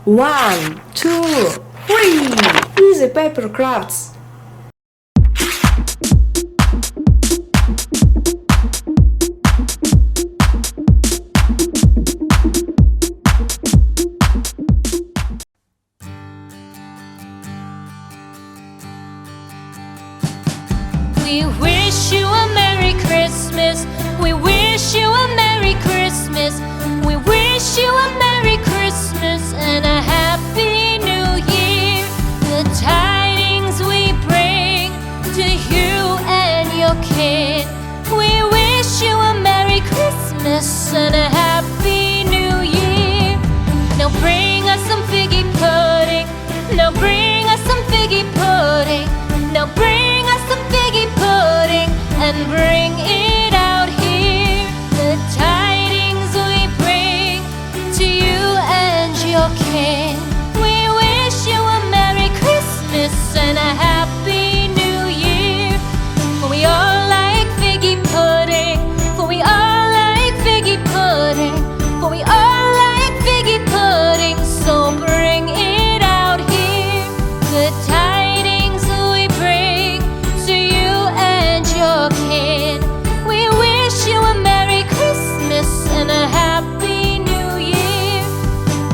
1, 2, 3. Easy paper crafts. We wish you a Merry Christmas. We wish you a Merry Christmas. We wish you a Merry Christmas and a Happy New Year. The tidings we bring to you and your kid. We wish you a Merry Christmas and a Happy New Year. Now bring us some figgy pudding. Now bring us some figgy pudding. Now bring us some figgy pudding and bring it out here. The tidings we bring to you and your kin. We wish you a Merry Christmas and a Happy New Year. For we all like figgy pudding. For we all like figgy pudding. For we all like figgy pudding. So bring it out here. The tidings we bring to you and your kid. We wish you a Merry Christmas and a Happy New Year.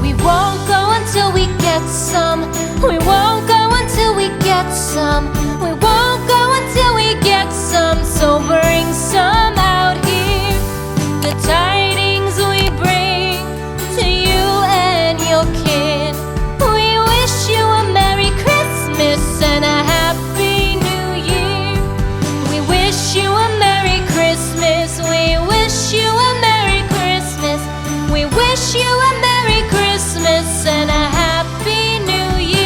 We won't go until we get some. We won't go until we get some. We won't go until we get some. So bring some out here. The tidings we bring to you and your kid. We wish you a Merry Christmas and a Happy New Year. We wish you a Merry Christmas. We wish you a Merry Christmas. We wish you a Merry Christmas and a Happy New Year.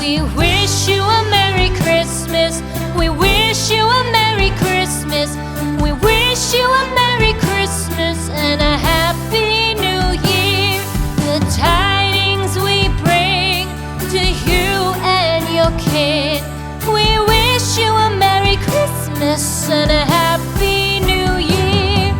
We wish you a Merry Christmas. We wish you a Merry Christmas. We wish you a Merry Christmas and a Happy New Year. The tidings we bring to you and your kid. We wish you a Merry Christmas and a Happy New Year.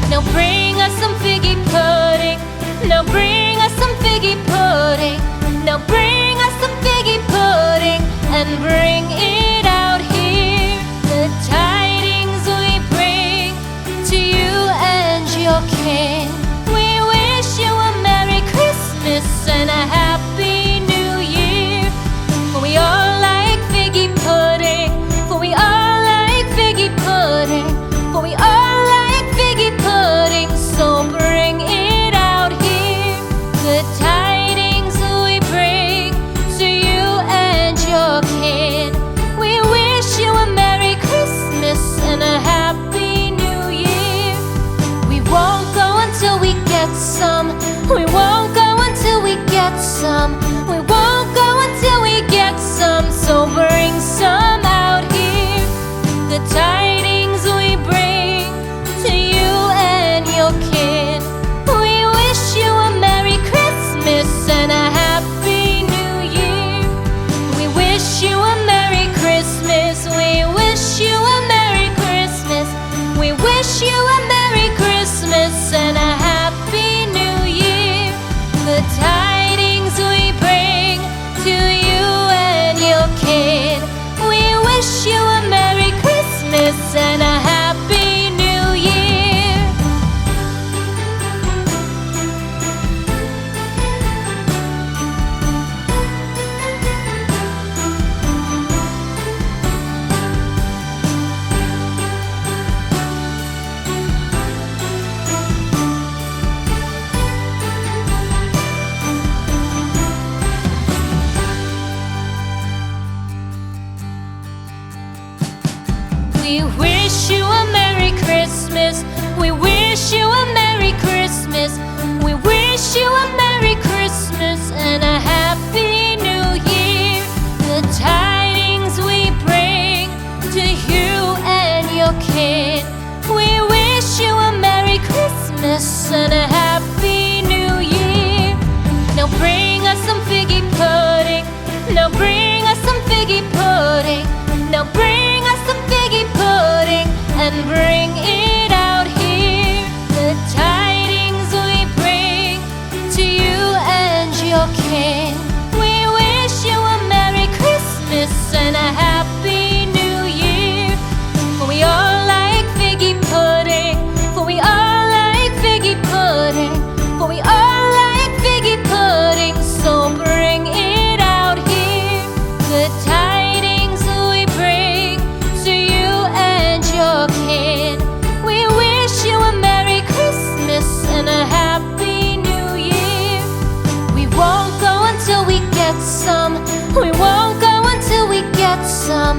Now bring us some figgy pudding. Now bring us some figgy pudding. Now bring us some figgy pudding and bring it out here. The tidings we bring to you and your king. We wish you a Merry Christmas and a Happy New Year. For we all like figgy pudding. For we all like figgy pudding. For we all like figgy pudding. So bring it out here. The tidings we bring to you and your kid. We wish you a Merry Christmas and a Happy New Year. We won't go until we get some. We won't go until we get some. We won't go until we get some. So bring some out here. The tidings we bring to you and your kid. We wish you a Merry Christmas and a Happy New Year. We wish you a Merry Christmas. We wish you a Merry Christmas. We wish you a Merry Christmas and a Happy New Year. The tidings we bring to you and your kid. We wish you a Merry Christmas and a Happy New Year. We wish you a Merry Christmas. We wish you a Merry Christmas. We wish you a Merry Christmas and a Happy New Year. The tidings we bring to you and your kid. We wish you a Merry Christmas and a Happy New Year. Now bring us some figgy pudding. Now bring us some figgy pudding. Now bring us some figgy pudding and bring it out here. The tidings we bring to you and your king. We wish you a Merry Christmas and a